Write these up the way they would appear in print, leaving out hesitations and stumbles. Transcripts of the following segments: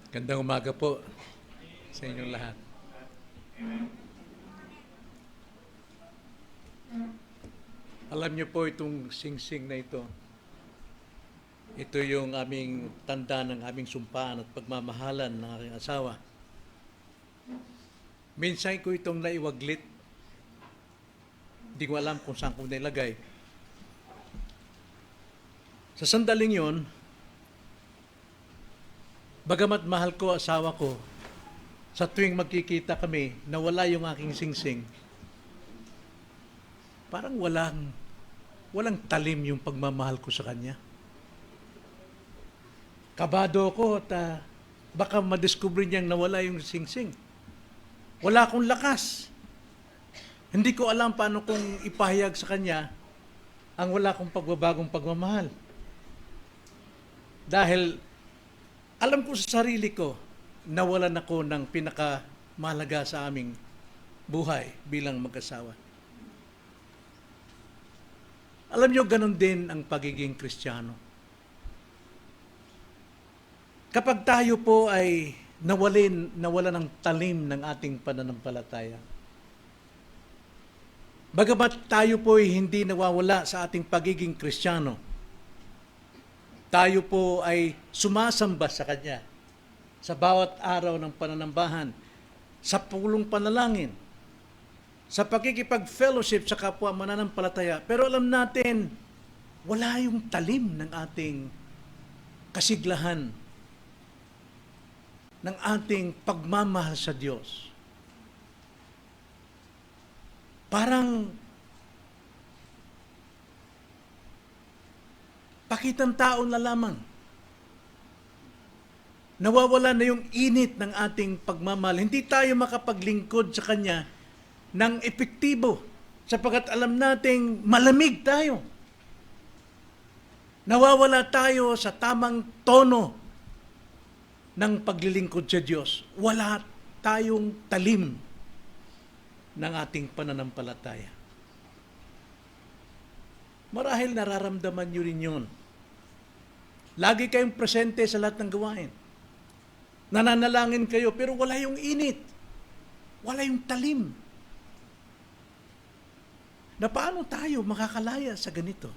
Gandang umaga po sa inyong lahat. Alam niyo po itong sing-sing na ito. Ito yung aming tanda ng aming sumpaan at pagmamahalan ng aking asawa. Minsan ko itong naiwaglit. Hindi ko alam kung saan ko nilagay. Sa sandaling yon, bagamat mahal ko asawa ko, sa tuwing magkikita kami, nawala yung aking sing-sing. Parang walang talim yung pagmamahal ko sa kanya. Kabado ako at baka madiscover niyang nawala yung sing-sing. Wala akong lakas. Hindi ko alam paano kong ipahayag sa kanya ang wala akong pagbabagong pagmamahal. Dahil alam ko sa sarili ko, nawalan ako ng pinakamahalaga sa aming buhay bilang mag-asawa. Alam niyo, ganun din ang pagiging Kristiyano. Kapag tayo po ay nawala ng talim ng ating pananampalataya, bagamat tayo po ay hindi nawawala sa ating pagiging Kristiyano, tayo po ay sumasamba sa Kanya sa bawat araw ng pananambahan, sa pulong panalangin, sa pakikipag-fellowship sa kapwa mananampalataya. Pero alam natin, wala yung talim ng ating kasiglahan, ng ating pagmamahal sa Diyos. Parang pakitang tao na lamang. Nawawala na yung init ng ating pagmamahal. Hindi tayo makapaglingkod sa Kanya ng epektibo sapagkat alam nating malamig tayo. Nawawala tayo sa tamang tono ng paglilingkod sa Diyos. Wala tayong talim ng ating pananampalataya. Marahil nararamdaman nyo rin yun. Lagi kayong presente sa lahat ng gawain. Nananalangin kayo, pero wala yung init. Wala yung talim. Na paano tayo makakalaya sa ganito?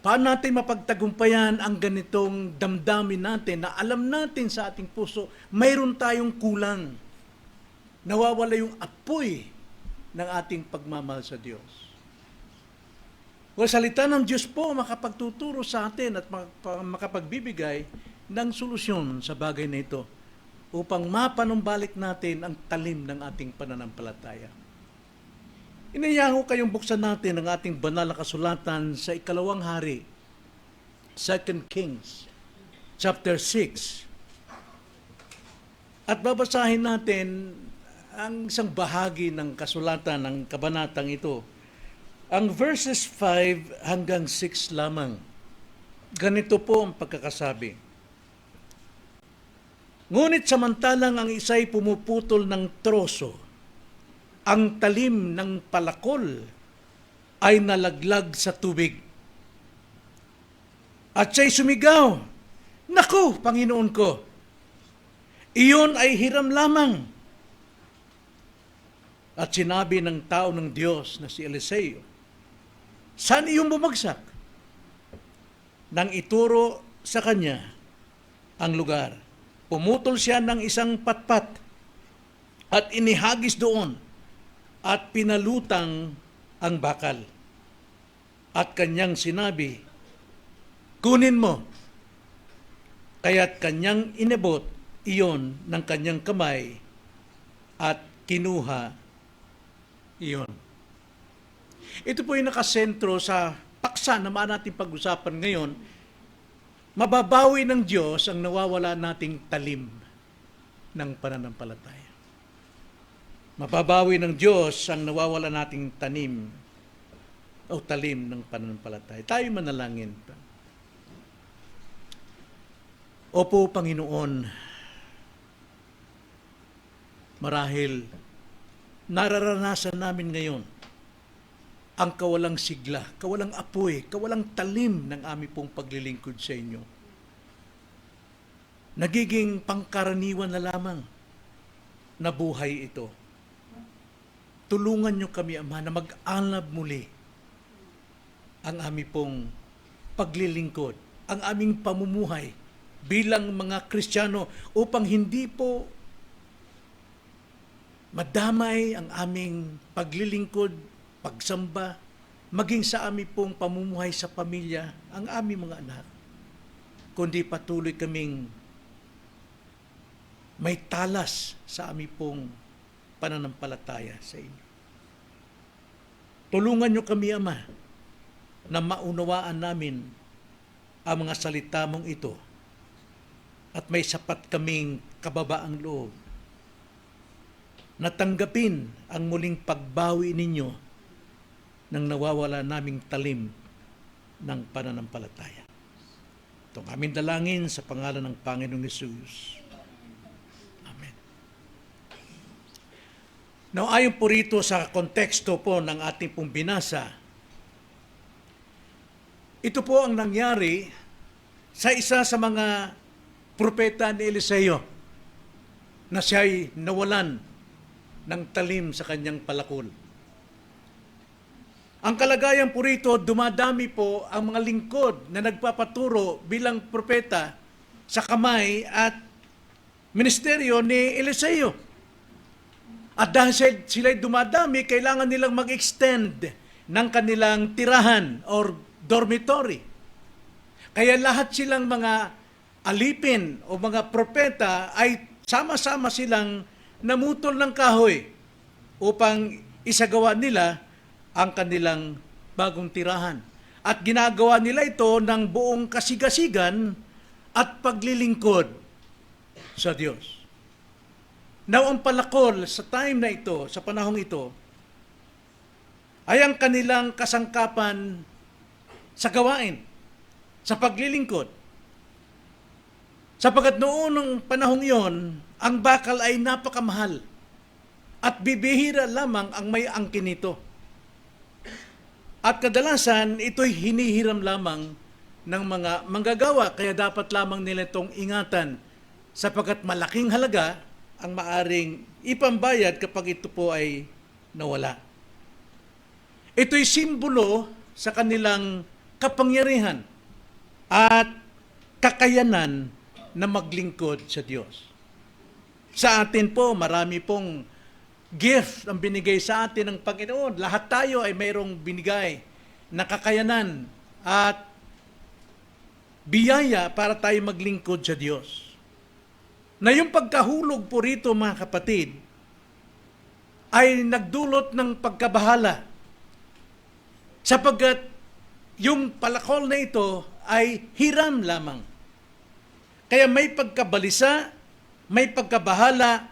Paano natin mapagtagumpayan ang ganitong damdamin natin na alam natin sa ating puso, mayroon tayong kulang. Nawawala yung apoy ng ating pagmamahal sa Diyos. Well, salita ng Diyos po makapagtuturo sa atin at makapagbibigay ng solusyon sa bagay na ito upang mapanumbalik natin ang talim ng ating pananampalataya. Inayaho kayong buksan natin ang ating banal na kasulatan sa ikalawang hari, 2 Kings, chapter 6. At babasahin natin ang isang bahagi ng kasulatan ng kabanatang ito. Ang verses 5 hanggang 6 lamang. Ganito po ang pagkakasabi. Ngunit samantalang ang isa'y pumuputol ng troso, ang talim ng palakol ay nalaglag sa tubig. At siya'y sumigaw, "Naku, Panginoon ko, iyon ay hiram lamang." At sinabi ng tao ng Diyos na si Eliseo, "Saan iyong bumagsak?" Nang ituro sa kanya ang lugar, pumutol siya ng isang patpat at inihagis doon at pinalutang ang bakal. At kanyang sinabi, "Kunin mo." Kaya't kanyang inabot iyon ng kanyang kamay at kinuha iyon. Ito po yung nakasentro sa paksa na natin pag-usapan ngayon. Mababawi ng Diyos ang nawawala nating talim ng pananampalataya. Mababawi ng Diyos ang nawawala nating tanim o talim ng pananampalataya. Tayo manalangin. Opo, Panginoon, marahil nararanasan namin ngayon ang kawalang sigla, kawalang apoy, kawalang talim ng aming pong paglilingkod sa inyo. nagiging pangkaraniwan na lamang na buhay ito. Tulungan niyo kami, Ama, na mag-alab muli ang aming pong paglilingkod, ang aming pamumuhay bilang mga Kristiyano upang hindi po madamay ang aming paglilingkod, pagsamba, maging sa aming pong pamumuhay sa pamilya, ang aming mga anak, kundi patuloy kaming may talas sa aming pong pananampalataya sa inyo. Tulungan niyo kami, Ama, na maunawaan namin ang mga salita mong ito at may sapat kaming kababaang loob na tanggapin ang muling pagbawi ninyo ng nawawala naming talim ng pananampalataya. Itong aming dalangin sa pangalan ng Panginoong Hesus. Amen. Now, ayon po rito sa konteksto po ng ating pong binasa, ito po ang nangyari sa isa sa mga propeta ni Eliseo na siya'y nawalan ng talim sa kanyang palakol. Ang kalagayan po rito, dumadami po ang mga lingkod na nagpapaturo bilang propeta sa kamay at ministeryo ni Eliseo. At dahil sila'y dumadami, kailangan nilang mag-extend ng kanilang tirahan or dormitory. Kaya lahat silang mga alipin o mga propeta ay sama-sama silang namutol ng kahoy upang isagawa nila ang kanilang bagong tirahan. At ginagawa nila ito ng buong kasigasigan at paglilingkod sa Diyos. Now, ang palakol sa time na ito, sa panahong ito, ay ang kanilang kasangkapan sa gawain, sa paglilingkod. Sapagkat noon ng panahong iyon, ang bakal ay napakamahal at bibihira lamang ang may angkin nito. At kadalasan, ito'y hinihiram lamang ng mga manggagawa, kaya dapat lamang nila itong ingatan sapagkat malaking halaga ang maaring ipambayad kapag ito po ay nawala. Ito'y simbolo sa kanilang kapangyarihan at kakayanan na maglingkod sa Diyos. Sa atin po, marami pong gift ang binigay sa atin ng Panginoon. Lahat tayo ay mayroong binigay na kakayanan at biyaya para tayo maglingkod sa Diyos. Na yung pagkahulog po rito, mga kapatid, ay nagdulot ng pagkabahala. Sapagkat yung palakol na ito ay hiram lamang. Kaya may pagkabalisa, may pagkabahala,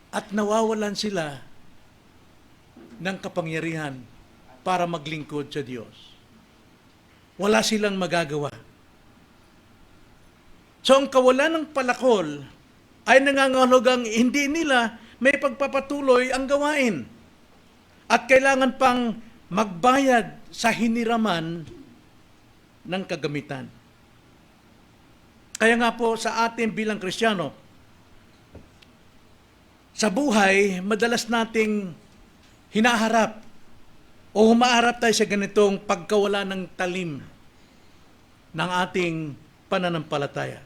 at nawawalan sila ng kapangyarihan para maglingkod sa Diyos. Wala silang magagawa. So ang kawalan ng palakol ay nangangahulugang hindi nila may pagpapatuloy ang gawain. At kailangan pang magbayad sa hiniraman ng kagamitan. Kaya nga po sa atin bilang Kristiyano, sa buhay, madalas nating hinaharap o humaharap tayo sa ganitong pagkawala ng talim ng ating pananampalataya.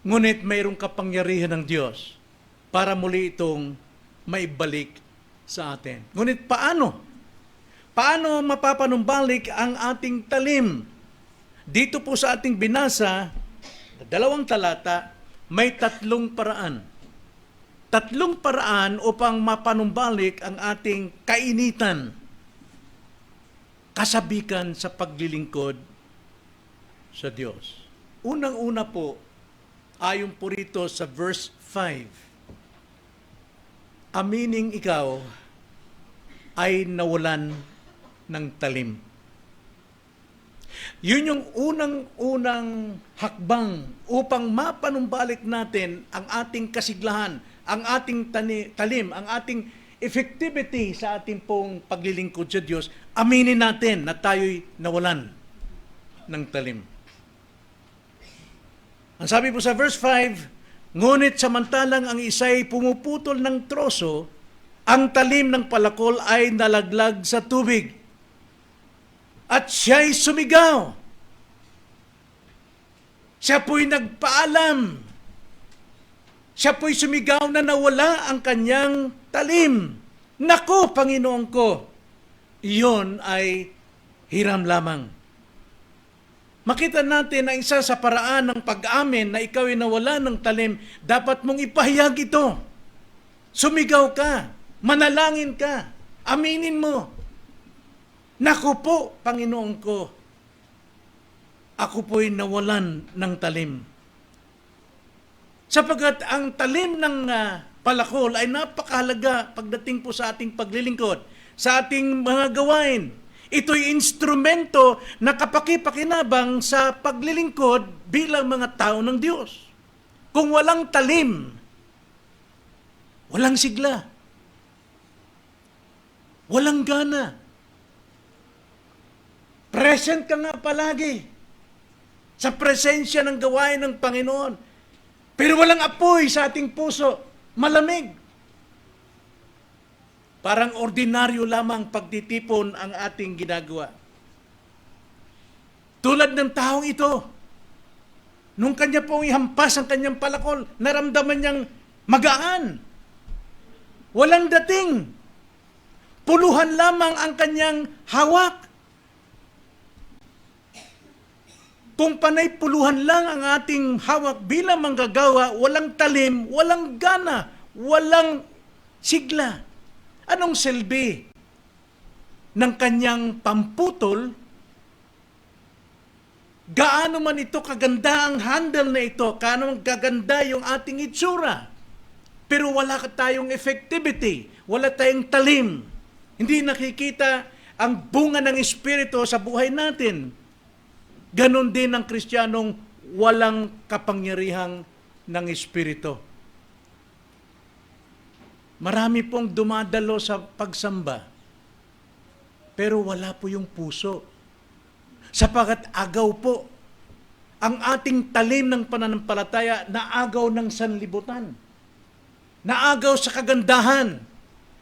Ngunit mayroong kapangyarihan ng Diyos para muli itong maibalik sa atin. Ngunit paano? Paano mapapanumbalik ang ating talim? Dito po sa ating binasa, 2 talata, may 3 paraan. 3 paraan upang mapanumbalik ang ating kainitan, kasabikan sa paglilingkod sa Diyos. Unang-una po, ayon po rito sa verse 5, amining ikaw ay nawalan ng talim. Yun yung unang-unang hakbang upang mapanumbalik natin ang ating kasiglahan, ang ating talim, ang ating effectivity sa ating pong paglilingkod sa Diyos. Aminin natin na tayo'y nawalan ng talim. Ang sabi po sa verse 5, ngunit samantalang ang isa'y pumuputol ng troso, ang talim ng palakol ay nalaglag sa tubig. At siya'y sumigaw. Siya po'y nagpaalam. Siya po'y sumigaw na nawala ang kanyang talim. Naku, Panginoon ko, iyon ay hiram lamang. Makita natin na isa sa paraan ng pag-amin na ikaw ay nawala ng talim, dapat mong ipahayag ito. Sumigaw ka, manalangin ka, aminin mo. Naku po, Panginoon ko, ako po'y nawalan ng talim. Sapagat ang talim ng palakol ay napakahalaga pagdating po sa ating paglilingkod, sa ating mga gawain. Ito'y instrumento na kapaki-pakinabang sa paglilingkod bilang mga tao ng Diyos. Kung walang talim, walang sigla, walang gana. Present ka nga palagi sa presensya ng gawain ng Panginoon. Pero walang apoy sa ating puso, malamig. Parang ordinaryo lamang pagtitipon ang ating ginagawa. Tulad ng taong ito, nung kanya pong ihampas ang kanyang palakol, naramdaman niyang magaan. Walang dating. Puluhan lamang ang kanyang hawak. Kung panay puluhan lang ang ating hawak bilang manggagawa, walang talim, walang gana, walang sigla. Anong silbi ng kanyang pamputol? Gaano man ito kaganda ang handle na ito, gaano gaganda yung ating itsura. Pero wala tayong effectivity, wala tayong talim. Hindi nakikita ang bunga ng Espiritu sa buhay natin. Ganon din ang Kristiyanong walang kapangyarihang ng Espiritu. Marami pong dumadalo sa pagsamba, pero wala po yung puso. Sapagat agaw po, ang ating talim ng pananampalataya naagaw ng sanlibutan. Naagaw sa kagandahan.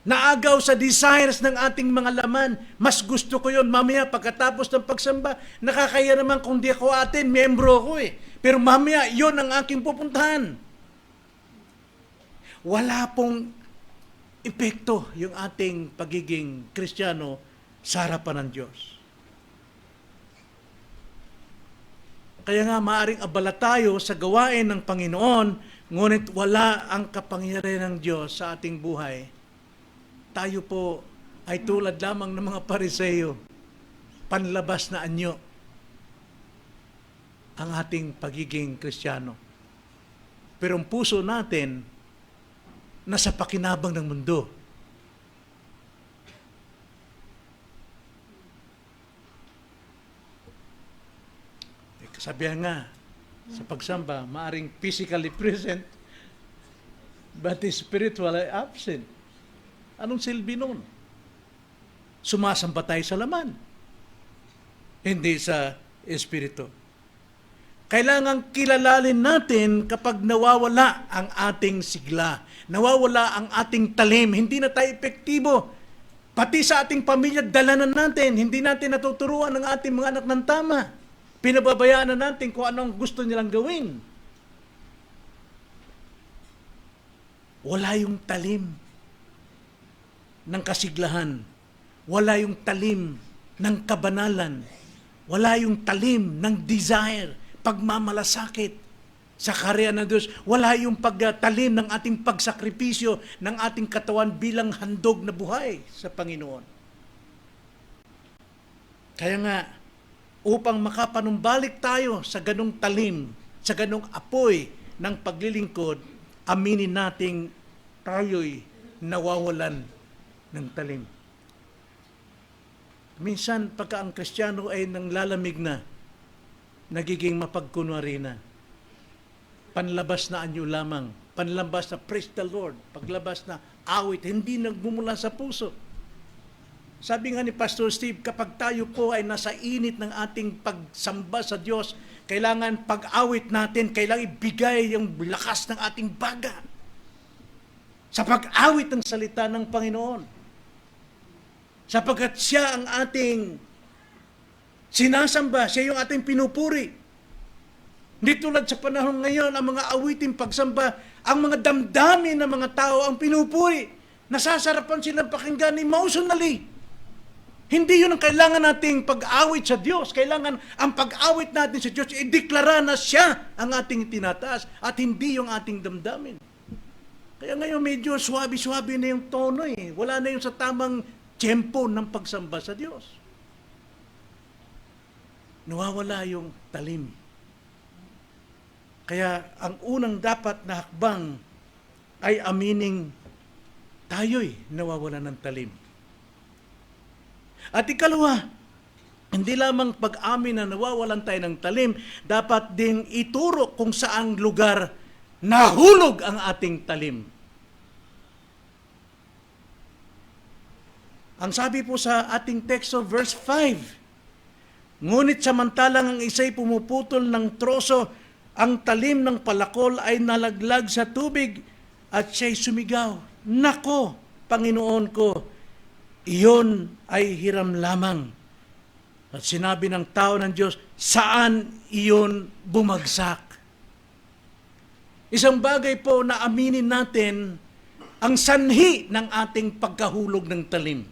Naagaw sa desires ng ating mga laman. Mas gusto ko yon mamaya pagkatapos ng pagsamba. Nakakaya naman kung di ako atin, membro ako eh. Pero mamaya, yon ang aking pupuntahan. Wala pong epekto yung ating pagiging Kristiyano sa harapan ng Diyos. Kaya nga maaring abala tayo sa gawain ng Panginoon, ngunit wala ang kapangyarihan ng Diyos sa ating buhay. Tayo po ay tulad lamang ng mga Pariseo, panlabas na anyo ang ating pagiging Kristiyano. Pero ang puso natin, nasa pakinabang ng mundo. Kasabihan nga, sa pagsamba, maaring physically present, but spiritually absent. Anong silbi nun? Sumasamba tayo sa laman, hindi sa Espiritu. Kailangang kilalalin natin kapag nawawala ang ating sigla, nawawala ang ating talim, hindi na tayo epektibo. Pati sa ating pamilya, dalanan natin, hindi natin natuturuan ang ating mga anak ng tama. Pinababayaan na natin kung anong gusto nilang gawin. Wala yung talim ng kasiglahan. Wala yung talim ng kabanalan. Wala yung talim ng desire, pagmamalasakit sa karya ng Diyos. Wala yung pagtalim ng ating pagsakripisyo ng ating katawan bilang handog na buhay sa Panginoon. Kaya nga, upang makapanumbalik tayo sa ganong talim, sa ganong apoy ng paglilingkod, aminin nating tayo'y nawawalan ng talim. Minsan, pagka ang Kristiyano ay nanglalamig na, nagiging mapagkunwari na. Panlabas na anyo lamang. Panlabas na praise the Lord. Paglabas na awit, hindi nagmumula sa puso. Sabi nga ni Pastor Steve, kapag tayo po ay nasa init ng ating pagsamba sa Diyos, kailangan pag-awit natin, kailangan ibigay yung lakas ng ating baga sa pag-awit ng salita ng Panginoon. Sapagkat siya ang ating sinasamba, siya yung ating pinupuri. Hindi tulad sa panahon ngayon, ang mga awiting pagsamba, ang mga damdamin ng mga tao ang pinupuri. Nasasarapan silang pakinggan emotionally. Hindi yun ang kailangan nating pag-awit sa Diyos. Kailangan ang pag-awit natin sa Diyos, ideklara na siya ang ating tinataas at hindi yung ating damdamin. Kaya ngayon medyo swabe-swabe na yung tono eh. Wala na yung sa tamang tiyempo ng pagsamba sa Diyos. Nawawala yung talim. Kaya ang unang dapat na hakbang ay amining tayo'y nawawala ng talim. At ikalawa, hindi lamang pag-amin na nawawalan tayo ng talim, dapat ding ituro kung saang lugar nahulog ang ating talim. Ang sabi po sa ating teksto, verse 5, ngunit samantalang ang isa'y pumuputol ng troso, ang talim ng palakol ay nalaglag sa tubig at siya'y sumigaw, "Nako, Panginoon ko, iyon ay hiram lamang." At sinabi ng tao ng Diyos, saan iyon bumagsak? Isang bagay po na aminin natin ang sanhi ng ating pagkahulog ng talim.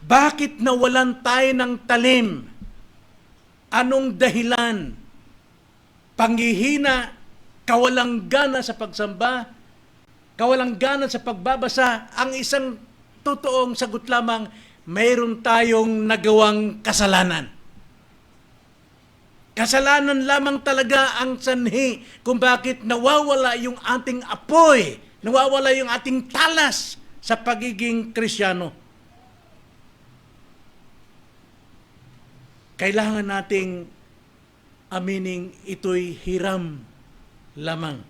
Bakit nawalan tayo ng talim? Anong dahilan? Panghihina, kawalang gana sa pagsamba, kawalang gana sa pagbabasa. Ang isang totoong sagot lamang, mayroon tayong nagawang kasalanan. Kasalanan lamang talaga ang sanhi kung bakit nawawala yung ating apoy, nawawala yung ating talas sa pagiging Krisyano. Kailangan nating amining ito'y hiram lamang.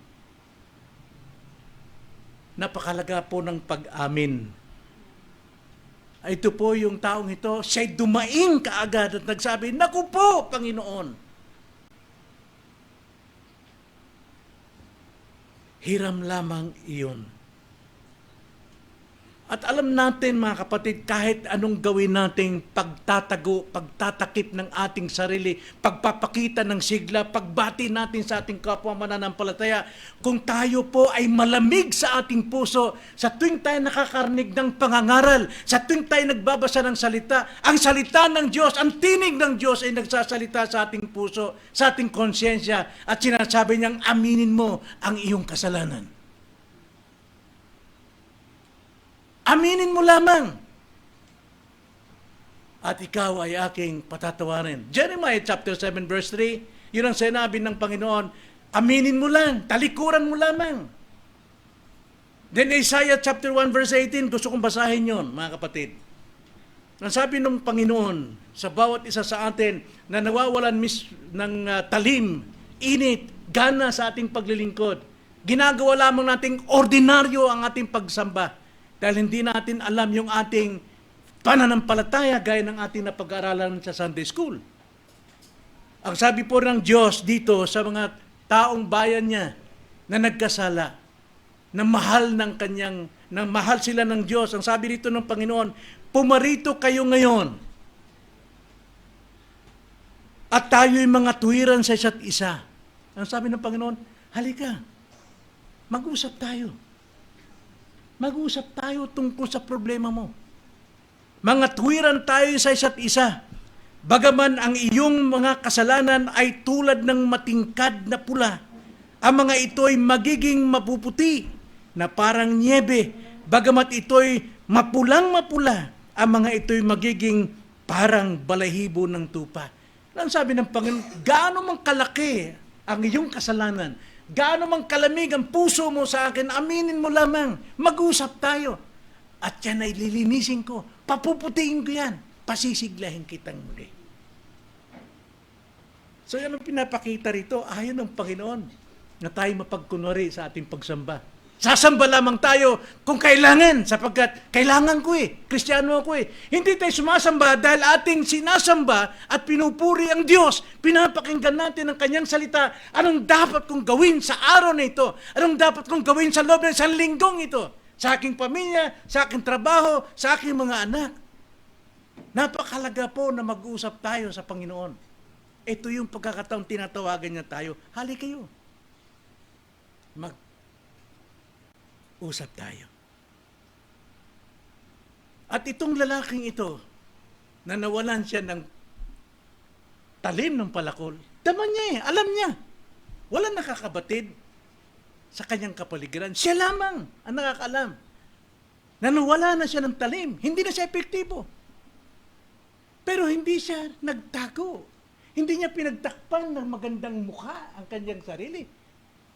Napakalaga po ng pag-amin. Ito po yung taong ito, siya'y dumaing kaagad at nagsabi, "Naku po, Panginoon." Hiram lamang iyon. At alam natin mga kapatid, kahit anong gawin nating pagtatago, pagtatakip ng ating sarili, pagpapakita ng sigla, pagbati natin sa ating kapwa mananampalataya, kung tayo po ay malamig sa ating puso, sa tuwing tayo nakakarinig ng pangangaral, sa tuwing tayo nagbabasa ng salita, ang salita ng Diyos, ang tinig ng Diyos ay nagsasalita sa ating puso, sa ating konsyensya, at sinasabi niyang aminin mo ang iyong kasalanan. Aminin mo lamang. At ikaw ay aking patatawarin. Jeremiah chapter 7 verse 3, yun ang sinabi ng Panginoon, aminin mo lang, talikuran mo lamang. Then Isaiah chapter 1 verse 18, gusto kong basahin yun, mga kapatid. Ang sabi ng Panginoon sa bawat isa sa atin na nawawalan ng talim, init, gana sa ating paglilingkod, ginagawa lamang nating ordinaryo ang ating pagsamba. Dahil hindi natin alam yung ating pananampalataya gaya ng ating napag-aaralan sa Sunday School. Ang sabi po ng Diyos dito sa mga taong bayan niya na nagkasala, na mahal sila ng Diyos. Ang sabi dito ng Panginoon, pumarito kayo ngayon at tayo'y mga tuwiran sa isa't isa. Ang sabi ng Panginoon, halika, mag-usap tayo. Mag-usap tayo tungkol sa problema mo. Mga tuwiran tayo sa isa't isa. Bagaman ang iyong mga kasalanan ay tulad ng matingkad na pula, ang mga ito ay magiging mapuputi na parang niebe. Bagamat ito'y mapulang-mapula, ang mga ito'y magiging parang balahibo ng tupa. Ang sabi ng Panginoon, gaano mang kalaki ang iyong kasalanan, gaano mang kalamig ang puso mo sa akin, aminin mo lamang, mag-usap tayo. At yan ay lilinisin ko, papuputiin ko yan, pasisiglahin kitang muli. So yan ang pinapakita rito, ayon ng Panginoon, na tayo mapagkunwari sa ating pagsamba. Sasamba lamang tayo kung kailangan, sapagkat kailangan ko Kristiyano ako Hindi tayo sumasamba dahil ating sinasamba at pinupuri ang Diyos. Pinapakinggan natin ang kanyang salita. Anong dapat kong gawin sa araw na ito? Anong dapat kong gawin sa loob ng isang linggong ito? Sa aking pamilya, sa aking trabaho, sa aking mga anak. Napakalaga po na mag-usap tayo sa Panginoon. Ito yung pagkakataong tinatawagan niya tayo. Hali kayo. Usap tayo. At itong lalaking ito, na nawalan siya ng talim ng palakol, daman niya alam niya. Walang nakakabatid sa kanyang kapaligiran. Siya lamang ang nakakaalam. Na nawala na siya ng talim. Hindi na siya epektibo. Pero hindi siya nagtago. Hindi niya pinagtakpan ng magandang mukha ang kanyang sarili.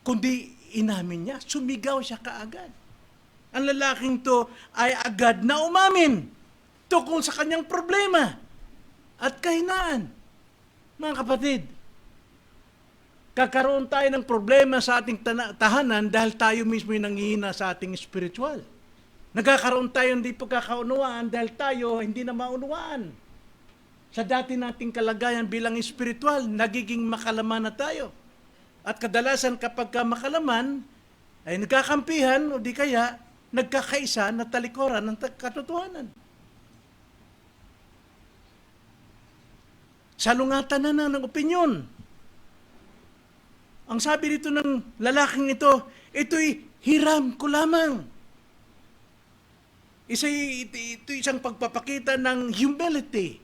Kundi inamin niya, sumigaw siya kaagad. Ang lalaking to ay agad na umamin tungkol sa kanyang problema at kahinaan. Mga kapatid, kakaroon tayo ng problema sa ating tahanan dahil tayo mismo yung nanghihina sa ating spiritual. Nagkakaroon tayo hindi pagkakaunawaan dahil tayo hindi na maunawaan. Sa dati nating kalagayan bilang spiritual, nagiging makalaman na tayo. At kadalasan kapag makalaman, ay nagkakampihan o di kaya nagkakaisa na talikuran ng katotohanan. Salungatan na ng opinyon. Ang sabi dito ng lalaking ito, ito'y hiram ko lamang. Ito isang pagpapakita ng humility,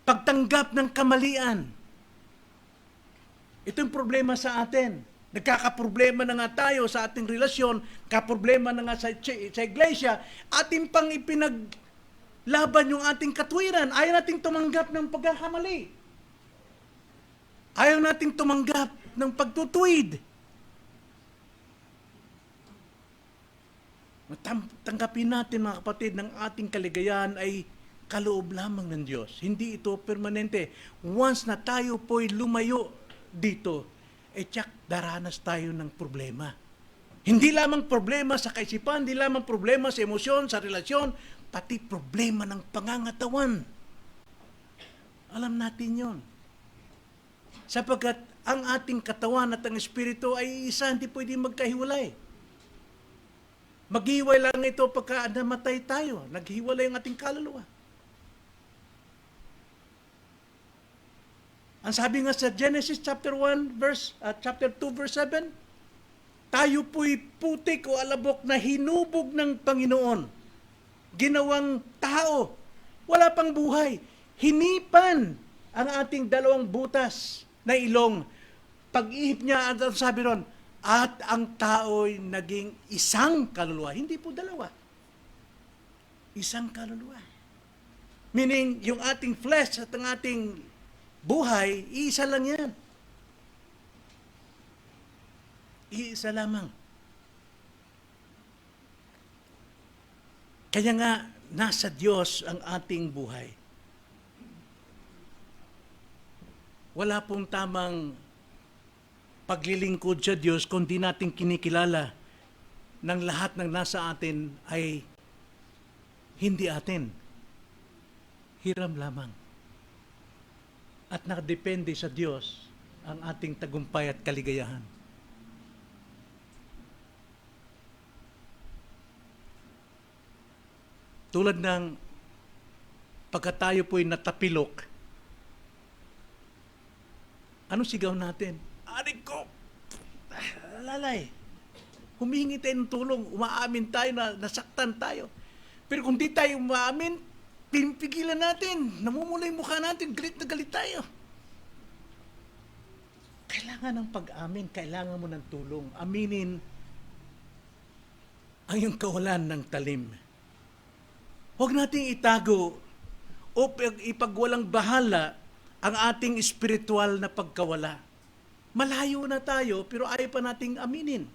pagtanggap ng kamalian. Ito yung problema sa atin. Nagkakaproblema na nga tayo sa ating relasyon, kaproblema na nga sa iglesia, ating pang ipinaglaban yung ating katwiran. Ayaw nating tumanggap ng pagkakamali. Ayaw nating tumanggap ng pagtutuwid. Tanggapin natin mga kapatid ng ating kaligayahan ay kaloob lamang ng Diyos. Hindi ito permanente. Once na tayo po'y lumayo dito, tiyak daranas tayo ng problema. Hindi lamang problema sa kaisipan, hindi lamang problema sa emosyon, sa relasyon, pati problema ng pangangatawan. Alam natin yon. Sapagkat ang ating katawan at ang espiritu ay isa, hindi pwede magkahiwalay. Maghiwalay lang ito pagka namatay tayo. Naghiwalay ang ating kaluluwa. Ang sabi nga sa Genesis chapter 2 verse 7, tayo po'y putik o alabok na hinubog ng Panginoon. Ginawang tao, wala pang buhay. Hinipan ang ating dalawang butas na ilong. Pag-ihip niya, ang sabi ron, at ang tao'y naging isang kaluluwa. Hindi po dalawa. Isang kaluluwa. Meaning, yung ating flesh at ang ating buhay, iisa lang yan. Iisa lamang. Kaya nga, nasa Diyos ang ating buhay. Wala pong tamang paglilingkod sa Diyos kung di natin kinikilala ng lahat ng nasa atin ay hindi atin. Hiram lamang. At nakadepende sa Diyos ang ating tagumpay at kaligayahan. Tulad ng pagka tayo po'y natapilok, ano sigaw natin? Adik ko! Lalay! Humingi tayo ng tulong, umaamin tayo na nasaktan tayo. Pero kung di tayo umaamin, pinipigilan natin, namumula yung mukha natin, galit na galit tayo. Kailangan ng pag-amin, kailangan mo ng tulong. Aminin ang iyong kawalan ng talim. Huwag nating itago o ipagwalang bahala ang ating espiritual na pagkawala. Malayo na tayo, pero ayaw pa nating aminin.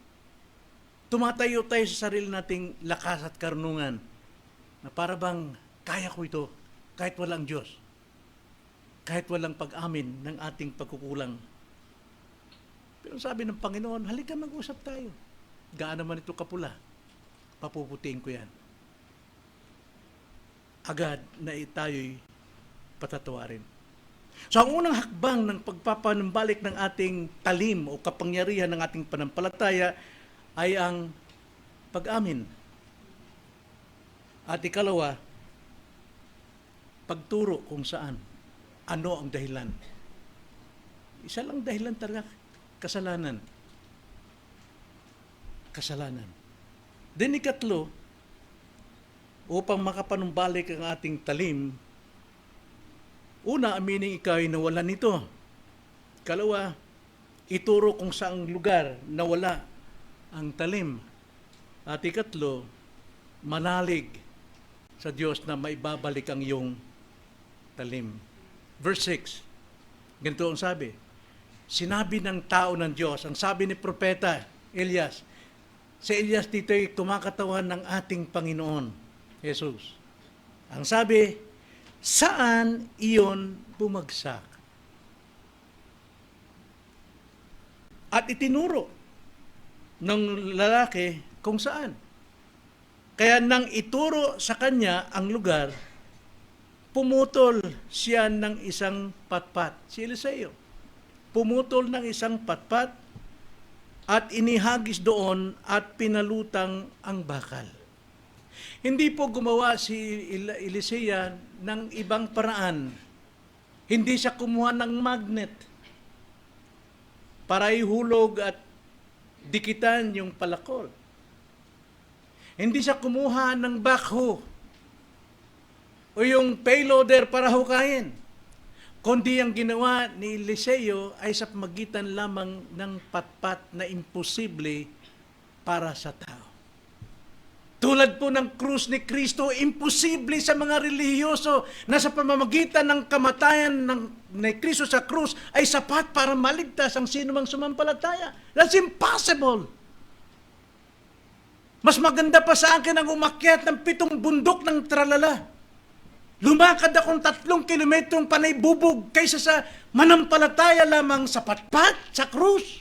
Tumatayo tayo sa sarili nating lakas at karunungan na para bang kaya ko ito kahit walang Diyos. Kahit walang pag-amin ng ating pagkukulang. Pero sabi ng Panginoon, halika mag-usap tayo. gaano man ito kapula, papuputiin ko yan. Agad na tayo'y patatawarin. So ang unang hakbang ng pagpapanumbalik ng ating talim o kapangyarihan ng ating panampalataya ay ang pag-amin. At ikalawa, pagturo kung saan, ano ang dahilan. Isa lang dahilan talaga, kasalanan. Kasalanan. Then ikatlo, upang makapanumbalik ang ating talim, una, aminin ikaw ay nawalan nito. Kalawa, ituro kung saang lugar nawala ang talim. At ikatlo, manalig sa Diyos na maibabalik ang iyong talim. Verse 6, ganito ang sabi. Sinabi ng tao ng Diyos, ang sabi ni Propeta Elias, si Elias dito ay kumakatawan ng ating Panginoon, Jesus. Ang sabi, saan iyon bumagsak? At itinuro ng lalaki kung saan. Kaya nang ituro sa kanya ang lugar, pumutol siya ng isang patpat. Si Eliseo, pumutol ng isang patpat at inihagis doon at pinalutang ang bakal. Hindi po gumawa si Eliseo ng ibang paraan. Hindi siya kumuha ng magnet para ihulog at dikitan yung palakol. Hindi siya kumuha ng backhoe o yung payloader para hukayin. Kundi ang ginawa ni Eliseo ay sa pamagitan lamang ng patpat na imposible para sa tao. Tulad po ng krus ni Kristo, imposible sa mga relihiyoso na sa pamamagitan ng kamatayan ni Kristo sa krus ay sapat para maligtas ang sinumang sumampalataya. That's impossible. Mas maganda pa sa akin ang umakyat ng 7 bundok ng tralala. Lumakad akong 3 kilometrong panay bubog kaysa sa manampalataya lamang sa patpat, sa krus.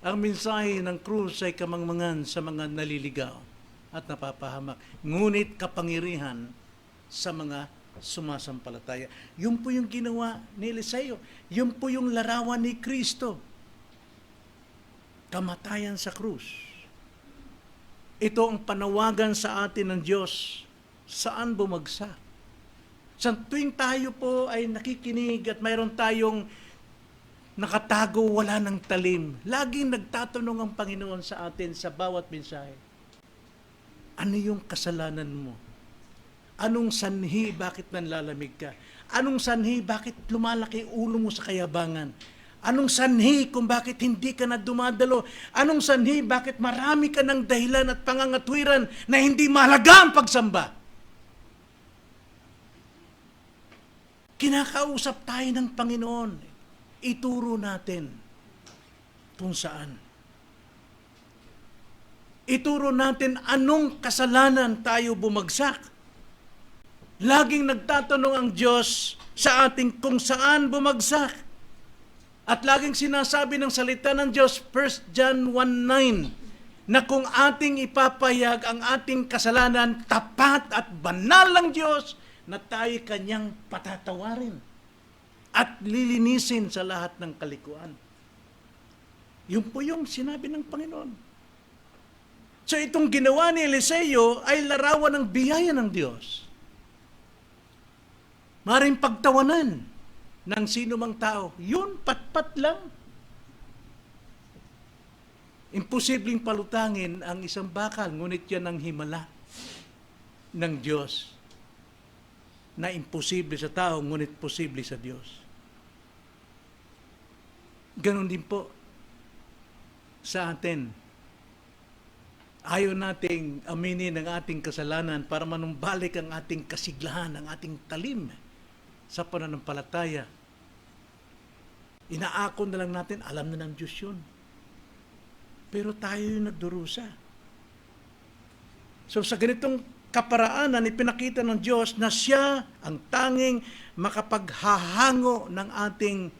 Ang mensahe ng krus ay kamangmangan sa mga naliligaw at napapahamak. Ngunit kapangyarihan sa mga sumasampalataya. Yun po yung ginawa ni Eliseo. Yun po yung larawan ni Kristo. Kamatayan sa krus. Ito ang panawagan sa atin ng Diyos. Saan bumagsak? Sa tuwing tayo po ay nakikinig at mayroon tayong nakatago, wala ng talim. Laging nagtatanong ang Panginoon sa atin sa bawat mensahe. Ano yung kasalanan mo? Anong sanhi bakit nanlalamig ka? Anong sanhi bakit lumalaki ulo mo sa kayabangan? Anong sanhi kung bakit hindi ka na dumadalo? Anong sanhi bakit marami ka ng dahilan at pangangatwiran na hindi mahalaga ang pagsamba? Kinakausap tayo ng Panginoon. Ituro natin kung saan. Ituro natin anong kasalanan tayo bumagsak. Laging nagtatanong ang Diyos sa ating kung saan bumagsak. At laging sinasabi ng salita ng Diyos, 1 John 1:9, na kung ating ipapayag ang ating kasalanan, tapat at banal ng Diyos na tayo kanyang patatawarin at lilinisin sa lahat ng kalikuan. Yun po yung sinabi ng Panginoon. So itong ginawa ni Eliseo ay larawan ng biyaya ng Diyos. Maring pagtawanan ng sino mang tao. Yun, patpat lang. Imposibleng palutangin ang isang bakal, ngunit yan ang himala ng Diyos na imposible sa tao, ngunit posible sa Diyos. Ganon din po sa atin. Ayaw nating aminin ang ating kasalanan para manumbalik ang ating kasiglahan, ang ating talim sa pananampalataya. Inaako na lang natin, alam na ng Diyos yun. Pero tayo yung nagdurusa. So sa ganitong kaparaanan, ipinakita ng Diyos na siya ang tanging makapaghahango ng ating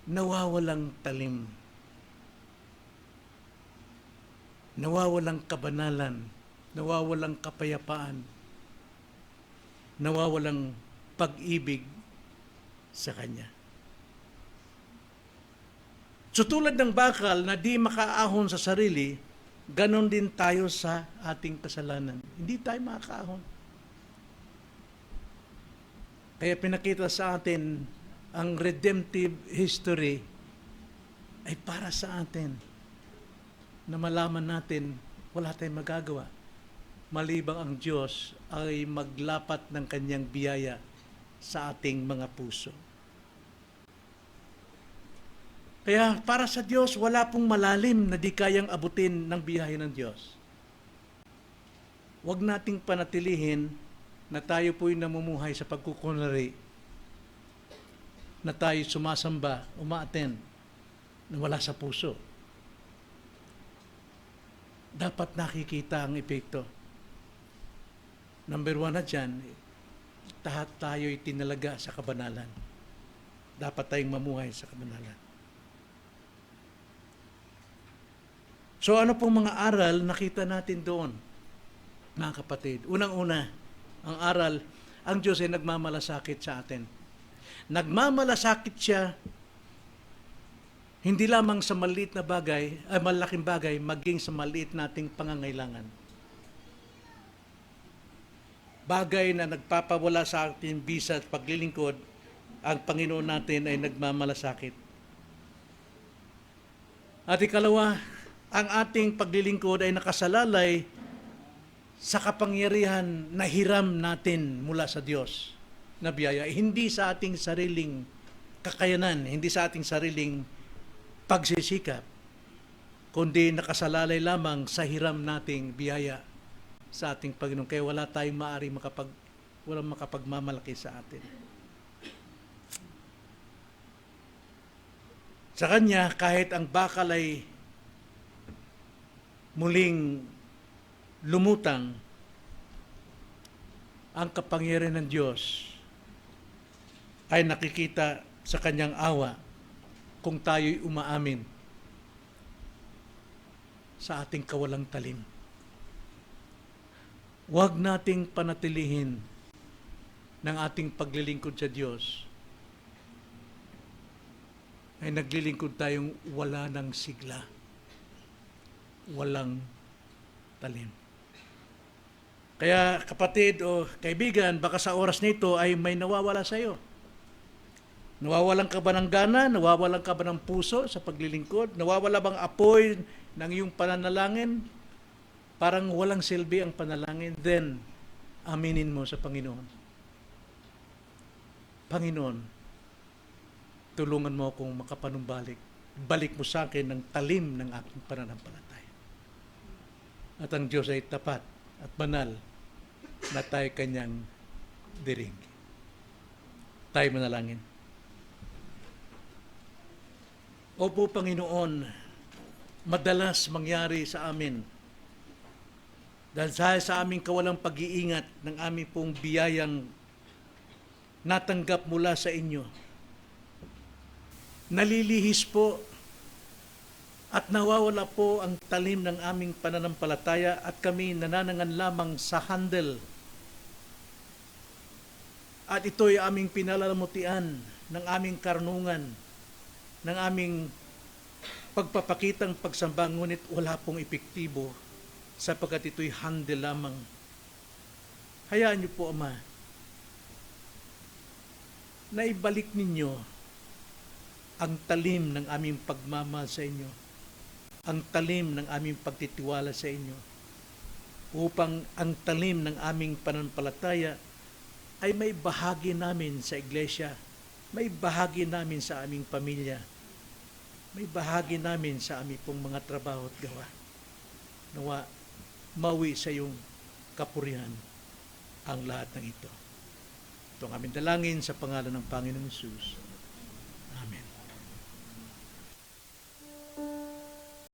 nawawalang talim. nawawalang kabanalan, nawawalang kapayapaan, nawawalang pag-ibig sa Kanya. So tulad ng bakal na di makaahon sa sarili, ganon din tayo sa ating kasalanan. Hindi tayo makakaahon. Kaya pinakita sa atin ang redemptive history ay para sa atin na malaman natin wala tayong magagawa. Malibang ang Diyos ay maglapat ng Kanyang biyaya sa ating mga puso. Kaya para sa Diyos, wala pong malalim na di kayang abutin ng biyaya ng Diyos. Huwag nating panatilihin na tayo po'y namumuhay sa pagkukunwari, na tayo sumasamba, umaaten, na wala sa puso. Dapat nakikita ang epekto. Number 1 na dyan, lahat tayo'y tinalaga sa kabanalan. Dapat tayong mamuhay sa kabanalan. So ano pong mga aral nakita natin doon, mga kapatid? Unang-una, ang aral, ang Diyos ay nagmamalasakit sa atin. Nagmamalasakit siya hindi lamang sa maliit na bagay, ay malaking bagay, maging sa maliit nating pangangailangan. Bagay na nagpapawala sa ating bisa at paglilingkod, ang Panginoon natin ay nagmamalasakit. At ikalawa, ang ating paglilingkod ay nakasalalay sa kapangyarihan na hiram natin mula sa Diyos na biyaya. Hindi sa ating sariling kakayanan, hindi sa ating sariling pagsisikap, kundi nakasalalay lamang sa hiram nating biyaya sa ating Panginoon. Kaya wala tayong maari walang makapagmamalaki sa atin. Sa Kanya, kahit ang bakal ay muling lumutang, ang kapangyarihan ng Diyos ay nakikita sa Kanyang awa kung tayo'y umaamin sa ating kawalang talim. Huwag nating panatilihin ng ating paglilingkod sa Diyos ay naglilingkod tayong wala ng sigla, walang talim. Kaya kapatid o kaibigan, baka sa oras nito ay may nawawala sa iyo. Nawawalan ka ba ng gana? Nawawalan ka ba ng puso sa paglilingkod? Nawawala bang apoy ng iyong pananalangin? Parang walang silbi ang panalangin. Then, aminin mo sa Panginoon. Panginoon, tulungan mo akong makapanumbalik. Balik mo sa akin ng talim ng aking pananampalataya. At ang Diyos ay tapat at banal na tayo Kanyang diring. Tayo manalangin. Opo, Panginoon, madalas mangyari sa amin dahil sa aming kawalang pag-iingat ng aming pong biyayang natanggap mula sa inyo. Nalilihis po at nawawala po ang talim ng aming pananampalataya at kami nananangan lamang sa handle. At ito'y aming pinalalamutian ng aming karunungan, ng aming pagpapakitang pagsamba, ngunit wala pong epektibo sapagkat ito'y handle lamang. Hayaan niyo po, Ama, na ibalik ninyo ang talim ng aming pagmamahal sa inyo, ang talim ng aming pagtitiwala sa inyo, upang ang talim ng aming pananampalataya ay may bahagi namin sa iglesia, may bahagi namin sa aming pamilya, may bahagi namin sa aming pong mga trabaho at gawa. Nawa, mawi sa iyong kapurihan ang lahat ng ito. Ito ang aming dalangin sa pangalan ng Panginoong Hesus. Amen.